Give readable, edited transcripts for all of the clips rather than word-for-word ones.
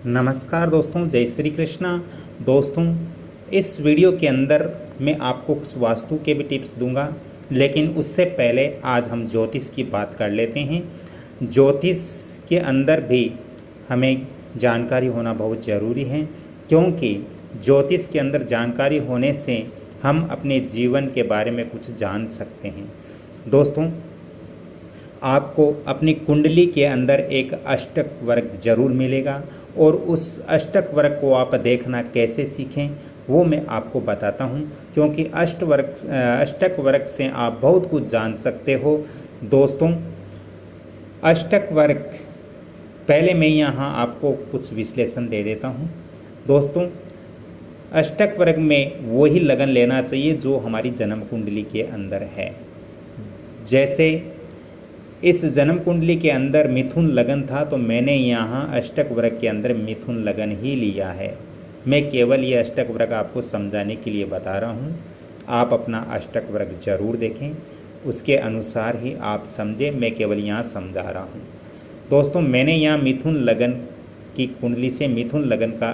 नमस्कार दोस्तों, जय श्री कृष्णा। दोस्तों, इस वीडियो के अंदर मैं आपको कुछ वास्तु के भी टिप्स दूंगा, लेकिन उससे पहले आज हम ज्योतिष की बात कर लेते हैं। ज्योतिष के अंदर भी हमें जानकारी होना बहुत ज़रूरी है, क्योंकि ज्योतिष के अंदर जानकारी होने से हम अपने जीवन के बारे में कुछ जान सकते हैं। दोस्तों, आपको अपनी कुंडली के अंदर एक अष्टक वर्ग जरूर मिलेगा और उस अष्टक वर्ग को आप देखना कैसे सीखें वो मैं आपको बताता हूं, क्योंकि अष्टक वर्ग से आप बहुत कुछ जान सकते हो। दोस्तों, अष्टक वर्ग पहले मैं यहाँ आपको कुछ विश्लेषण दे देता हूँ। दोस्तों, अष्टक वर्ग में वही लगन लेना चाहिए जो हमारी जन्म कुंडली के अंदर है। जैसे इस जन्म कुंडली के अंदर मिथुन लगन था, तो मैंने यहाँ अष्टक वर्ग के अंदर मिथुन लगन ही लिया है। मैं केवल ये अष्टक वर्ग आपको समझाने के लिए बता रहा हूँ। आप अपना अष्टक वर्ग जरूर देखें, उसके अनुसार ही आप समझें। मैं केवल यहाँ समझा रहा हूँ। दोस्तों, मैंने यहाँ मिथुन लगन की कुंडली से मिथुन लगन का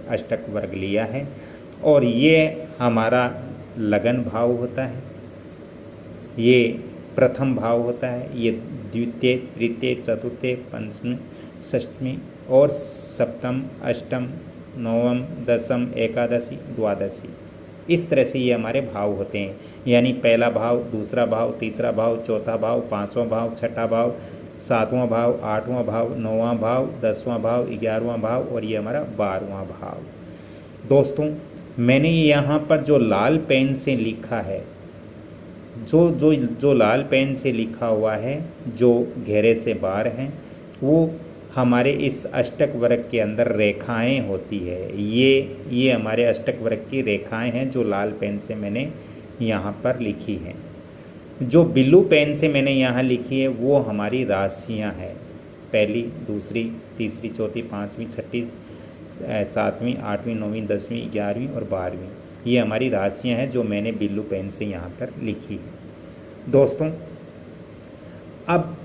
अष्टक वर्ग लिया है, और ये हमारा लगन भाव होता है, ये प्रथम भाव होता है, ये द्वितीय, तृतीय, चतुर्थ, पंचमी, षष्ठमी और सप्तम, अष्टम, नवम, दसम, एकादशी, द्वादशी, इस तरह से ये हमारे भाव होते हैं। यानी पहला भाव, दूसरा भाव, तीसरा भाव, चौथा भाव, पाँचवां भाव, छठा भाव, सातवां भाव, आठवां भाव, नौवां भाव, 10वां भाव, 11वां भाव और ये हमारा 12वां भाव। दोस्तों, मैंने यहाँ पर जो लाल पेन से लिखा है, जो लाल पेन से लिखा हुआ है, जो घेरे से बाहर हैं, वो हमारे इस अष्टक वर्ग के अंदर रेखाएं होती है। ये हमारे अष्टक वर्ग की रेखाएं हैं जो लाल पेन से मैंने यहाँ पर लिखी हैं। जो ब्लू पेन से मैंने यहाँ लिखी है वो हमारी राशियाँ हैं। पहली, दूसरी, तीसरी, चौथी, पाँचवीं, छठी, सातवीं, आठवीं, नौवीं, 10वीं, 11वीं और 12वीं, ये हमारी राशियाँ हैं जो मैंने ब्लू पेन से यहाँ पर लिखी है। दोस्तों, अब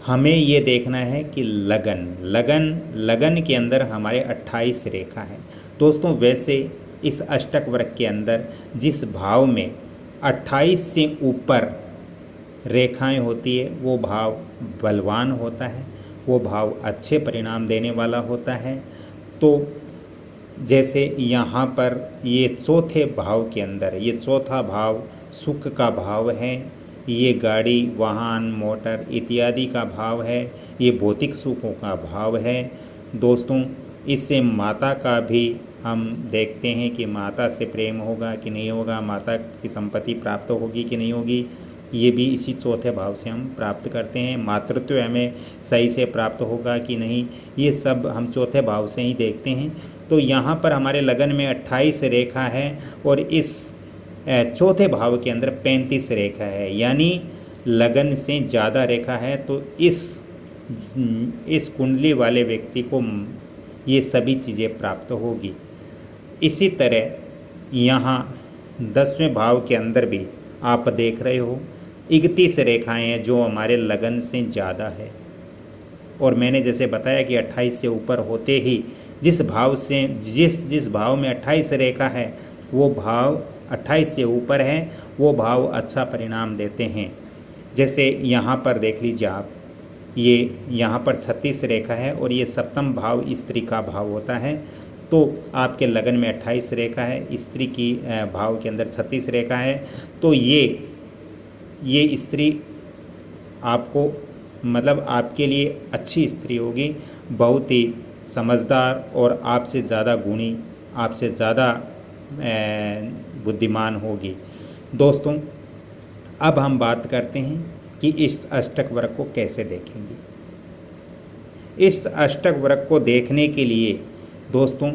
हमें ये देखना है कि लगन के अंदर हमारे 28 रेखा है। दोस्तों, वैसे इस अष्टक वर्ग के अंदर जिस भाव में 28 से ऊपर रेखाएं होती है वो भाव बलवान होता है, वो भाव अच्छे परिणाम देने वाला होता है। तो जैसे यहाँ पर ये चौथे भाव के अंदर, ये चौथा भाव सुख का भाव है, ये गाड़ी, वाहन, मोटर इत्यादि का भाव है, ये भौतिक सुखों का भाव है। दोस्तों, इससे माता का भी हम देखते हैं कि माता से प्रेम होगा कि नहीं होगा, माता की संपत्ति प्राप्त होगी कि नहीं होगी, ये भी इसी चौथे भाव से हम प्राप्त करते हैं। मातृत्व हमें सही से प्राप्त होगा कि नहीं, ये सब हम चौथे भाव से ही देखते हैं। तो यहाँ पर हमारे लगन में 28 रेखा है और इस चौथे भाव के अंदर 35 रेखा है, यानी लगन से ज़्यादा रेखा है। तो इस कुंडली वाले व्यक्ति को ये सभी चीज़ें प्राप्त होगी। इसी तरह यहाँ 10वें भाव के अंदर भी आप देख रहे हो 31 रेखाएं हैं जो हमारे लगन से ज़्यादा है। और मैंने जैसे बताया कि 28 से ऊपर होते ही जिस भाव में 28 रेखा है वो भाव 28 से ऊपर है, वो भाव अच्छा परिणाम देते हैं। जैसे यहाँ पर देख लीजिए आप, ये यहाँ पर 36 रेखा है और ये सप्तम भाव स्त्री का भाव होता है। तो आपके लगन में 28 रेखा है, स्त्री की भाव के अंदर 36 रेखा है। तो ये स्त्री आपको मतलब आपके लिए अच्छी स्त्री होगी, बहुत ही समझदार और आपसे ज़्यादा गुणी, आपसे ज़्यादा बुद्धिमान होगी। दोस्तों, अब हम बात करते हैं कि इस अष्टक वर्ग को कैसे देखेंगे। इस अष्टक वर्ग को देखने के लिए दोस्तों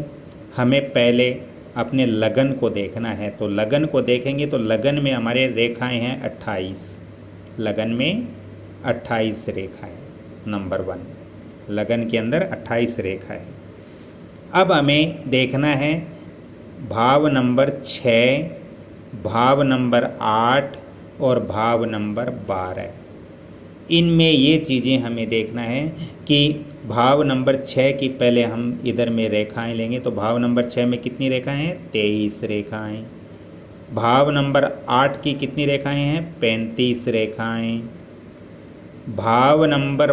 हमें पहले अपने लगन को देखना है। तो लगन को देखेंगे तो लगन में हमारे रेखाएं हैं 28, लगन में 28 रेखा है। नंबर 1, लगन के अंदर 28 रेखा है। अब हमें देखना है भाव नंबर 6, भाव नंबर 8 और भाव नंबर 12। इनमें ये चीज़ें हमें देखना है कि भाव नंबर 6 की पहले हम इधर में रेखाएं लेंगे। तो भाव नंबर 6 में कितनी रेखाएं हैं? 23 रेखाएं। भाव नंबर 8 की कितनी रेखाएं हैं? 35 रेखाएं। भाव नंबर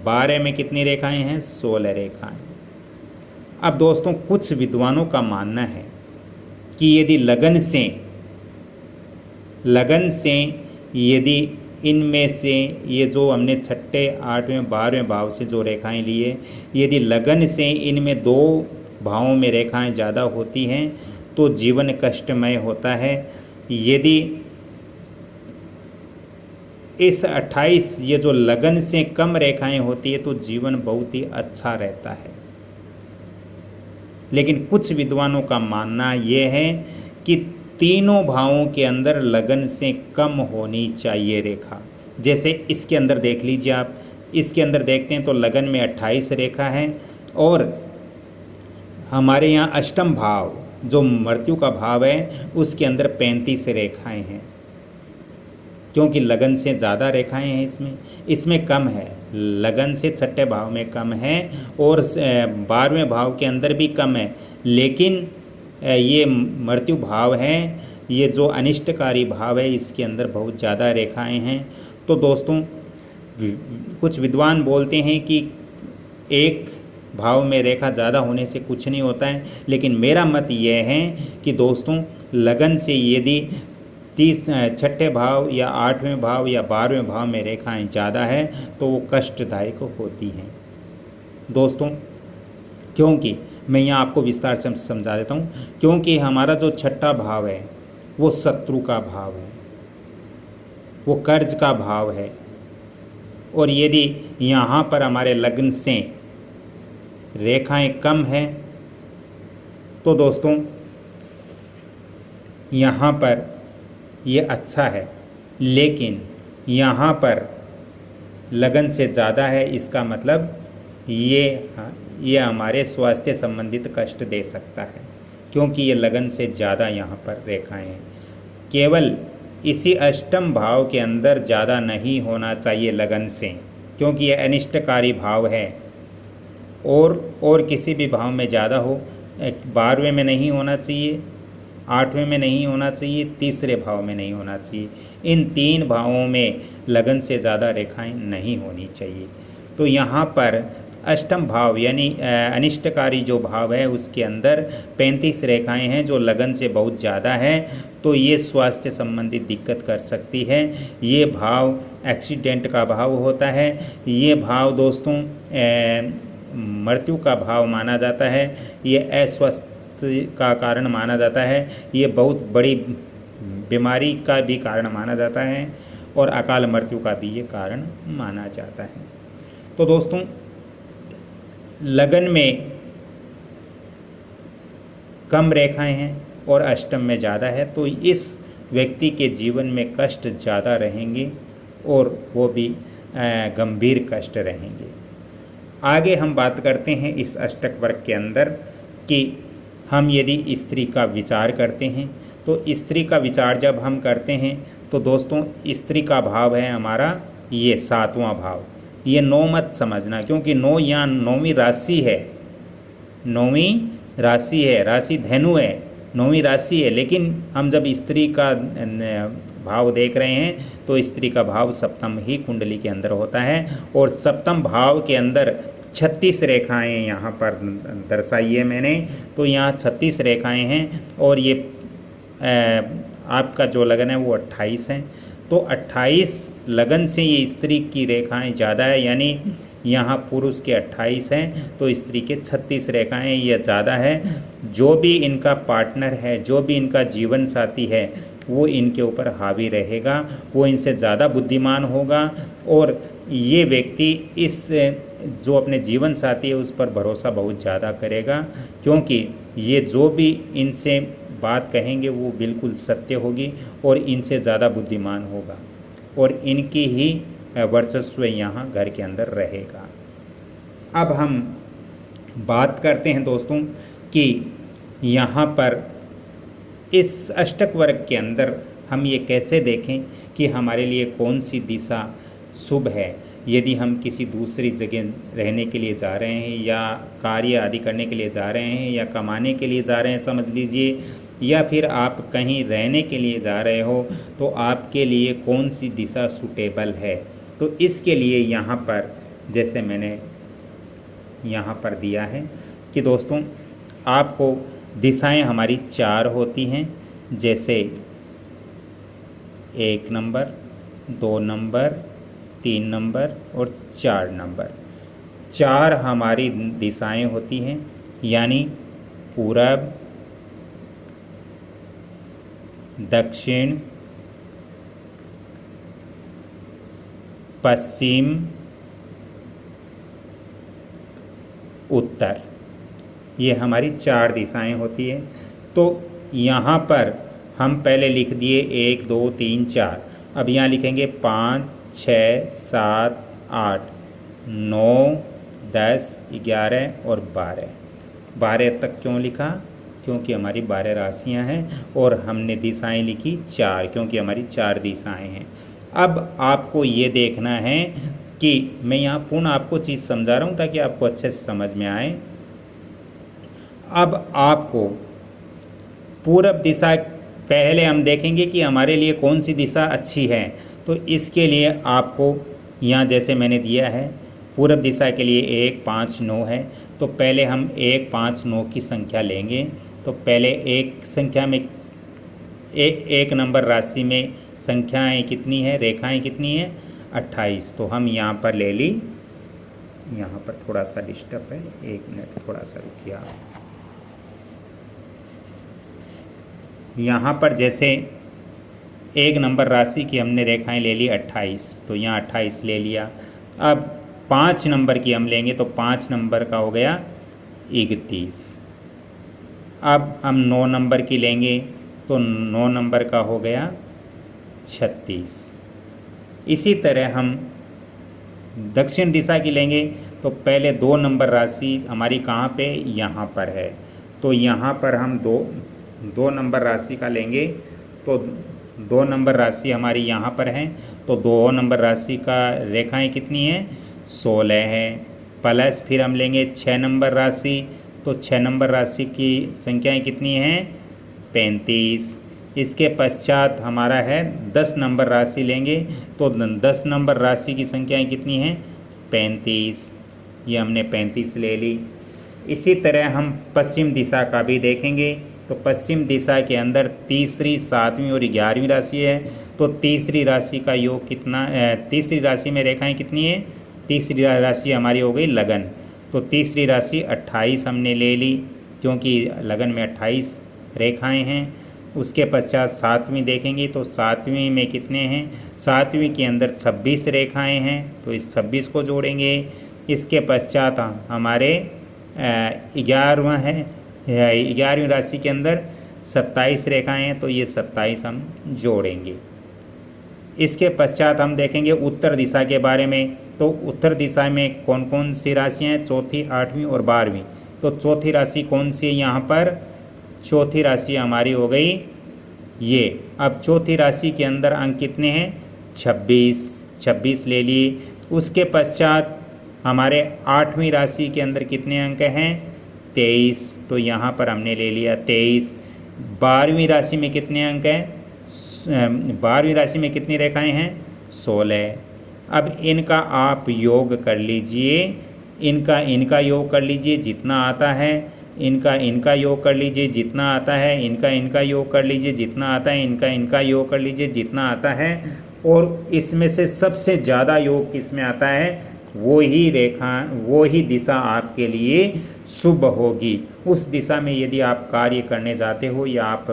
12 में कितनी रेखाएं हैं? 16 रेखाएं। अब दोस्तों कुछ विद्वानों का मानना है कि यदि लगन से यदि इनमें से ये जो हमने छठे 8वें 12वें भाव से जो रेखाएं लिए, यदि लगन से इनमें 2 भावों में रेखाएं ज़्यादा होती हैं तो जीवन कष्टमय होता है। यदि इस 28 ये जो लगन से कम रेखाएं होती है तो जीवन बहुत ही अच्छा रहता है। लेकिन कुछ विद्वानों का मानना यह है कि तीनों भावों के अंदर लगन से कम होनी चाहिए रेखा। जैसे इसके अंदर देख लीजिए आप, इसके अंदर देखते हैं तो लगन में 28 रेखा है और हमारे यहाँ अष्टम भाव जो मृत्यु का भाव है उसके अंदर 35 रेखाएं हैं, क्योंकि लगन से ज़्यादा रेखाएं हैं इसमें कम है। लगन से छठे भाव में कम है और 12वें भाव के अंदर भी कम है। लेकिन ये मृत्यु भाव है, ये जो अनिष्टकारी भाव है, इसके अंदर बहुत ज़्यादा रेखाएं हैं। तो दोस्तों कुछ विद्वान बोलते हैं कि एक भाव में रेखा ज़्यादा होने से कुछ नहीं होता है, लेकिन मेरा मत यह है कि दोस्तों लगन से यदि 30 छठे भाव या 8वें भाव या 12वें भाव में रेखाएं ज़्यादा है तो वो कष्टदायक होती हैं दोस्तों। क्योंकि मैं यहाँ आपको विस्तार से समझा देता हूँ, क्योंकि हमारा जो छठा भाव है वो शत्रु का भाव है, वो कर्ज का भाव है। और यदि यहाँ पर हमारे लग्न से रेखाएं कम हैं तो दोस्तों यहाँ पर ये अच्छा है, लेकिन यहाँ पर लगन से ज़्यादा है, इसका मतलब ये हमारे स्वास्थ्य संबंधित कष्ट दे सकता है, क्योंकि ये लगन से ज़्यादा यहाँ पर रेखाएं हैं। केवल इसी अष्टम भाव के अंदर ज़्यादा नहीं होना चाहिए लगन से, क्योंकि ये अनिष्टकारी भाव है। और किसी भी भाव में ज़्यादा हो, 12वें में नहीं होना चाहिए, 8वें में नहीं होना चाहिए, तीसरे भाव में नहीं होना चाहिए। इन 3 भावों में लगन से ज़्यादा रेखाएं नहीं होनी चाहिए। तो यहाँ पर अष्टम भाव यानी अनिष्टकारी जो भाव है उसके अंदर 35 रेखाएं हैं जो लगन से बहुत ज़्यादा है, तो ये स्वास्थ्य संबंधी दिक्कत कर सकती है। ये भाव एक्सीडेंट का भाव होता है। ये भाव दोस्तों मृत्यु का भाव माना जाता है। ये अस्वस्थ का कारण माना जाता है। ये बहुत बड़ी बीमारी का भी कारण माना जाता है और अकाल मृत्यु का भी ये कारण माना जाता है। तो दोस्तों लगन में कम रेखाएं हैं और अष्टम में ज़्यादा है, तो इस व्यक्ति के जीवन में कष्ट ज़्यादा रहेंगे और वो भी गंभीर कष्ट रहेंगे। आगे हम बात करते हैं इस अष्टक वर्ग के अंदर कि हम यदि स्त्री का विचार करते हैं, तो स्त्री का विचार जब हम करते हैं तो दोस्तों स्त्री का भाव है हमारा ये 7वां भाव। ये 9 मत समझना, क्योंकि 9 यहाँ 9वीं राशि है, 9वीं राशि है, राशि धनु है, 9वीं राशि है। लेकिन हम जब स्त्री का भाव देख रहे हैं तो स्त्री का भाव सप्तम ही कुंडली के अंदर होता है और सप्तम भाव के अंदर 36 रेखाएं यहाँ पर दर्शाई है मैंने। तो यहाँ 36 रेखाएं हैं और ये आपका जो लगन है वो 28 है। तो 28 लगन से ये स्त्री की रेखाएं ज़्यादा है, यानी यहाँ पुरुष के 28 हैं तो स्त्री के 36 रेखाएं ये ज़्यादा है। जो भी इनका पार्टनर है, जो भी इनका जीवन साथी है, वो इनके ऊपर हावी रहेगा, वो इनसे ज़्यादा बुद्धिमान होगा और ये व्यक्ति इस जो अपने जीवन साथी है उस पर भरोसा बहुत ज़्यादा करेगा, क्योंकि ये जो भी इनसे बात कहेंगे वो बिल्कुल सत्य होगी और इनसे ज़्यादा बुद्धिमान होगा और इनकी ही वर्चस्व यहाँ घर के अंदर रहेगा। अब हम बात करते हैं दोस्तों कि यहाँ पर इस अष्टक वर्ग के अंदर हम ये कैसे देखें कि हमारे लिए कौन सी दिशा शुभ है। यदि हम किसी दूसरी जगह रहने के लिए जा रहे हैं या कार्य आदि करने के लिए जा रहे हैं या कमाने के लिए जा रहे हैं समझ लीजिए, या फिर आप कहीं रहने के लिए जा रहे हो, तो आपके लिए कौन सी दिशा सूटेबल है। तो इसके लिए यहाँ पर जैसे मैंने यहाँ पर दिया है कि दोस्तों आपको दिशाएं हमारी 4 होती हैं, जैसे 1 नंबर, 2 नंबर, 3 नंबर और 4 नंबर। 4 हमारी दिशाएं होती हैं, यानी पूरब, दक्षिण, पश्चिम, उत्तर, ये हमारी 4 दिशाएं होती हैं। तो यहाँ पर हम पहले लिख दिए 1 2 3 4। अब यहाँ लिखेंगे 5 6 7 8 9 10 11 और 12। 12 तक क्यों लिखा? क्योंकि हमारी 12 राशियाँ हैं और हमने दिशाएं लिखी 4, क्योंकि हमारी 4 दिशाएं हैं। अब आपको ये देखना है कि मैं यहाँ पुनः आपको चीज़ समझा रहा हूँ ताकि आपको अच्छे से समझ में आए। अब आपको पूरब दिशा पहले हम देखेंगे कि हमारे लिए कौन सी दिशा अच्छी है। तो इसके लिए आपको यहाँ जैसे मैंने दिया है पूरब दिशा के लिए 1 5 9 है, तो पहले हम 1 5 9 की संख्या लेंगे। तो पहले एक संख्या में एक नंबर राशि में संख्याएं कितनी है, रेखाएं कितनी है? 28। तो हम यहाँ पर ले ली। यहाँ पर थोड़ा सा डिस्टर्ब है, 1 मिनट थोड़ा सा रुकिए आप। यहाँ पर जैसे 1 नंबर राशि की हमने रेखाएं ले ली 28, तो यहाँ 28 ले लिया। अब 5 नंबर की हम लेंगे तो 5 नंबर का हो गया 31। अब हम 9 नंबर की लेंगे तो 9 नंबर का हो गया 36। इसी तरह हम दक्षिण दिशा की लेंगे तो पहले 2 नंबर राशि हमारी कहाँ पे? यहाँ पर है। तो यहाँ पर हम दो नंबर राशि का लेंगे तो 2 नंबर राशि हमारी यहाँ पर है। तो 2 नंबर राशि का रेखाएं कितनी हैं? 16 है। प्लस फिर हम लेंगे 6 नंबर राशि, तो 6 नंबर राशि की संख्याएं कितनी हैं? 35। इसके पश्चात हमारा है 10 नंबर राशि लेंगे तो 10 नंबर राशि की संख्याएं कितनी हैं? 35। ये हमने 35 ले ली। इसी तरह हम पश्चिम दिशा का भी देखेंगे। तो पश्चिम दिशा के अंदर तीसरी, 7वीं और 11वीं राशि है। तो तीसरी राशि का योग कितना? तीसरी राशि में रेखाएं कितनी है? तीसरी राशि हमारी हो गई लगन। तो तीसरी राशि 28 हमने ले ली, क्योंकि लगन में 28 रेखाएं हैं। उसके पश्चात 7वीं देखेंगे तो 7वीं में कितने हैं? 7वीं के अंदर 26 रेखाएं हैं, तो इस 26 को जोड़ेंगे। इसके पश्चात हमारे 11वां है, 11वीं राशि के अंदर 27 रेखाएं हैं, तो ये 27 हम जोड़ेंगे। इसके पश्चात हम देखेंगे उत्तर दिशा के बारे में। तो उत्तर दिशा में कौन कौन सी राशियाँ हैं? चौथी, 8वीं और 12वीं। तो चौथी राशि कौन सी है यहाँ पर? चौथी राशि हमारी हो गई ये। अब चौथी राशि के अंदर अंक कितने हैं? 26 ले लिए। उसके पश्चात हमारे 8वीं राशि के अंदर कितने अंक हैं? 23, तो यहाँ पर हमने ले लिया 23। 12वीं राशि में कितने अंक हैं? 12वीं राशि में कितनी रेखाएं हैं? 16। अब इनका आप योग कर लीजिए, इनका योग कर लीजिए जितना आता है, इनका योग कर लीजिए जितना आता है, इनका योग कर लीजिए जितना आता है, इनका योग कर लीजिए जितना आता है। और इसमें से सबसे ज़्यादा योग किसमें आता है? वो ही दिशा आपके लिए शुभ होगी। उस दिशा में यदि आप कार्य करने जाते हो या आप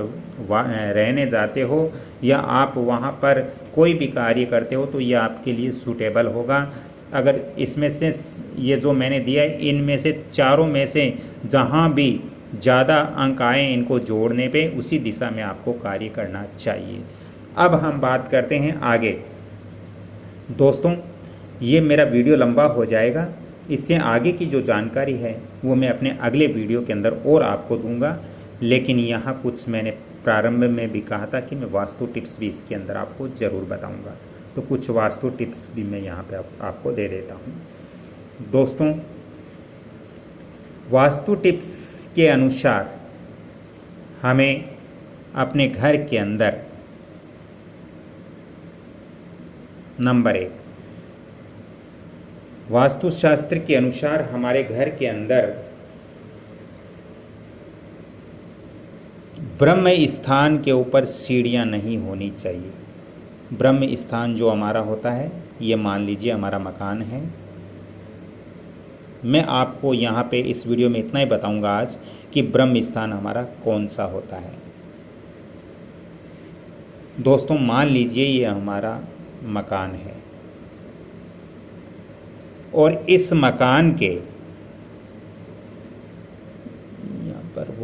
रहने जाते हो या आप वहाँ पर कोई भी कार्य करते हो तो ये आपके लिए सूटेबल होगा। अगर इसमें से ये जो मैंने दिया है इनमें से चारों में से जहाँ भी ज़्यादा अंक आए इनको जोड़ने पे उसी दिशा में आपको कार्य करना चाहिए। अब हम बात करते हैं आगे। दोस्तों ये मेरा वीडियो लंबा हो जाएगा, इससे आगे की जो जानकारी है वो मैं अपने अगले वीडियो के अंदर और आपको दूंगा। लेकिन यहाँ कुछ मैंने प्रारंभ में भी कहा था कि मैं वास्तु टिप्स भी इसके अंदर आपको ज़रूर बताऊंगा। तो कुछ वास्तु टिप्स भी मैं यहाँ पे आपको दे देता हूँ। दोस्तों, वास्तु टिप्स के अनुसार हमें अपने घर के अंदर नंबर 1, वास्तुशास्त्र के अनुसार हमारे घर के अंदर ब्रह्म स्थान के ऊपर सीढ़ियाँ नहीं होनी चाहिए। ब्रह्म स्थान जो हमारा होता है, ये मान लीजिए हमारा मकान है। मैं आपको यहाँ पे इस वीडियो में इतना ही बताऊँगा आज कि ब्रह्म स्थान हमारा कौन सा होता है। दोस्तों, मान लीजिए ये हमारा मकान है और इस मकान के यहाँ पर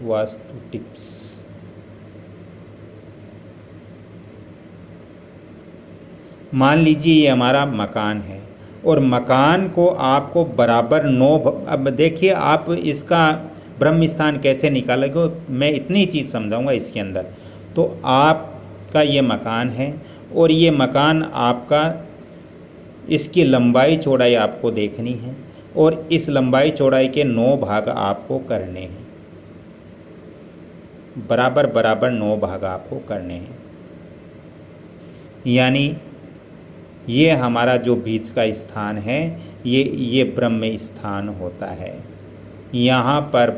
वास्तु टिप्स, मान लीजिए ये हमारा मकान है और मकान को आपको बराबर 9, अब देखिए आप इसका ब्रह्म स्थान कैसे निकालोगे, मैं इतनी चीज़ समझाऊंगा इसके अंदर। तो आपका ये मकान है और ये मकान आपका, इसकी लंबाई चौड़ाई आपको देखनी है और इस लंबाई चौड़ाई के 9 भाग आपको करने हैं, बराबर बराबर 9 भाग आपको करने हैं। यानी ये हमारा जो बीच का स्थान है, ये ब्रह्म स्थान होता है। यहाँ पर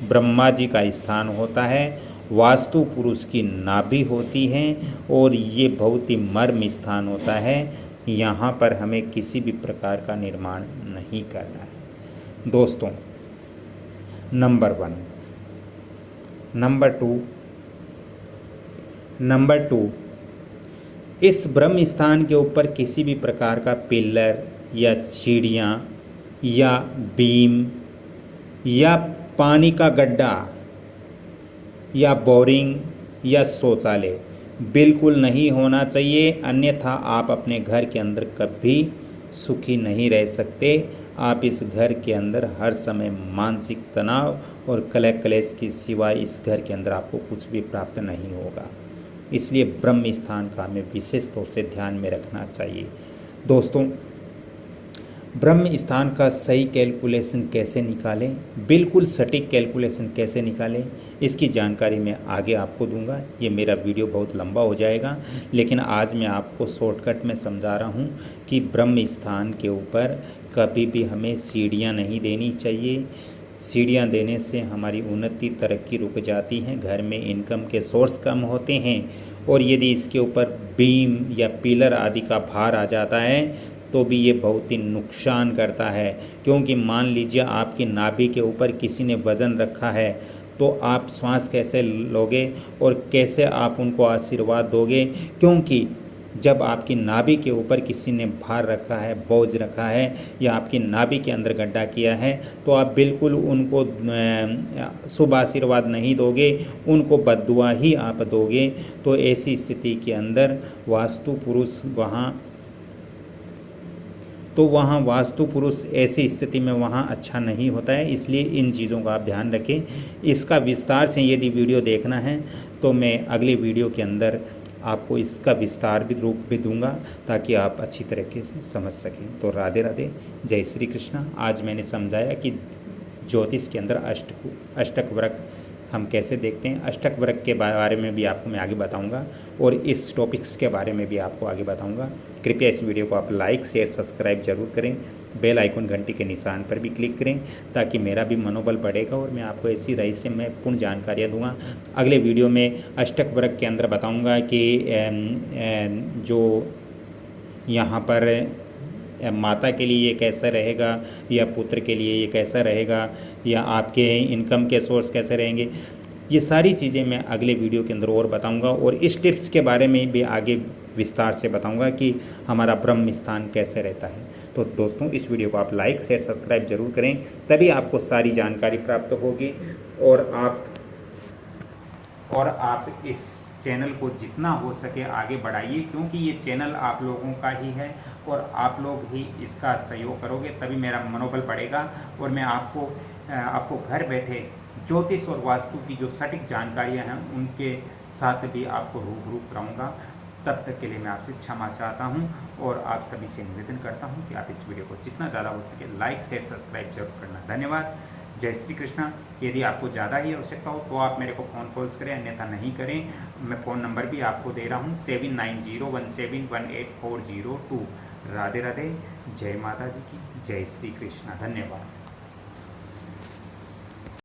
ब्रह्मा जी का स्थान होता है, वास्तु पुरुष की नाभि होती है और ये बहुत ही मर्म स्थान होता है। यहाँ पर हमें किसी भी प्रकार का निर्माण नहीं करना है। दोस्तों, नंबर 1। नंबर 2, इस ब्रह्म स्थान के ऊपर किसी भी प्रकार का पिलर या सीढ़ियाँ या बीम या पानी का गड्ढा या बोरिंग या शौचालय बिल्कुल नहीं होना चाहिए, अन्यथा आप अपने घर के अंदर कभी सुखी नहीं रह सकते। आप इस घर के अंदर हर समय मानसिक तनाव और कलह कलेश के सिवाय इस घर के अंदर आपको कुछ भी प्राप्त नहीं होगा। इसलिए ब्रह्म स्थान का हमें विशेष तौर से ध्यान में रखना चाहिए। दोस्तों, ब्रह्म स्थान का सही कैलकुलेशन कैसे निकालें, बिल्कुल सटीक कैलकुलेशन कैसे निकालें, इसकी जानकारी मैं आगे आपको दूंगा। ये मेरा वीडियो बहुत लंबा हो जाएगा, लेकिन आज मैं आपको शॉर्टकट में समझा रहा हूँ कि ब्रह्म स्थान के ऊपर कभी भी हमें सीढ़ियाँ नहीं देनी चाहिए। सीढ़ियाँ देने से हमारी उन्नति तरक्की रुक जाती है, घर में इनकम के सोर्स कम होते हैं और यदि इसके ऊपर बीम या पिलर आदि का भार आ जाता है तो भी ये बहुत ही नुकसान करता है। क्योंकि मान लीजिए आपकी नाभि के ऊपर किसी ने वज़न रखा है, तो आप श्वास कैसे लोगे और कैसे आप उनको आशीर्वाद दोगे। क्योंकि जब आपकी नाभि के ऊपर किसी ने भार रखा है, बोझ रखा है या आपकी नाभि के अंदर गड्ढा किया है, तो आप बिल्कुल उनको शुभ आशीर्वाद नहीं दोगे, उनको बद्दुआ ही आप दोगे। तो ऐसी स्थिति के अंदर वास्तु पुरुष ऐसी स्थिति में वहाँ अच्छा नहीं होता है। इसलिए इन चीज़ों का आप ध्यान रखें। इसका विस्तार से यदि वीडियो देखना है तो मैं अगले वीडियो के अंदर आपको इसका विस्तार भी रूप भी दूंगा, ताकि आप अच्छी तरीके से समझ सकें। तो राधे राधे, जय श्री कृष्णा। आज मैंने समझाया कि ज्योतिष के अंदर अष्टक वर्ग हम कैसे देखते हैं। अष्टक वर्ग के बारे में भी आपको मैं आगे बताऊंगा और इस टॉपिक्स के बारे में भी आपको आगे बताऊंगा। कृपया इस वीडियो को आप लाइक शेयर सब्सक्राइब जरूर करें, बेल आइकन घंटी के निशान पर भी क्लिक करें, ताकि मेरा भी मनोबल बढ़ेगा और मैं आपको ऐसी रहस्यमयपूर्ण जानकारियाँ दूंगा। अगले वीडियो में अष्टक वर्ग के अंदर बताऊंगा कि जो यहाँ पर माता के लिए ये कैसा रहेगा या पुत्र के लिए ये कैसा रहेगा या आपके इनकम के सोर्स कैसे रहेंगे, ये सारी चीज़ें मैं अगले वीडियो के अंदर और बताऊंगा। और इस टिप्स के बारे में भी आगे विस्तार से बताऊंगा कि हमारा ब्रह्म स्थान कैसे रहता है। तो दोस्तों, इस वीडियो को आप लाइक शेयर सब्सक्राइब जरूर करें, तभी आपको सारी जानकारी प्राप्त होगी। और आप इस चैनल को जितना हो सके आगे बढ़ाइए, क्योंकि ये चैनल आप लोगों का ही है और आप लोग ही इसका सहयोग करोगे तभी मेरा मनोबल बढ़ेगा और मैं आपको घर बैठे ज्योतिष और वास्तु की जो सटीक जानकारियां हैं उनके साथ भी आपको रूबरू कराऊंगा। तब तक के लिए मैं आपसे क्षमा चाहता हूं और आप सभी से निवेदन करता हूं कि आप इस वीडियो को जितना ज़्यादा हो सके लाइक शेयर सब्सक्राइब जरूर करना। धन्यवाद। जय श्री कृष्णा। यदि आपको ज़्यादा ही आवश्यकता हो तो आप मेरे को फ़ोन कॉल्स करें, अन्यथा नहीं करें। मैं फ़ोन नंबर भी आपको दे रहा हूँ 7901718402। राधे राधे। जय माता जी की। जय श्री कृष्णा। धन्यवाद।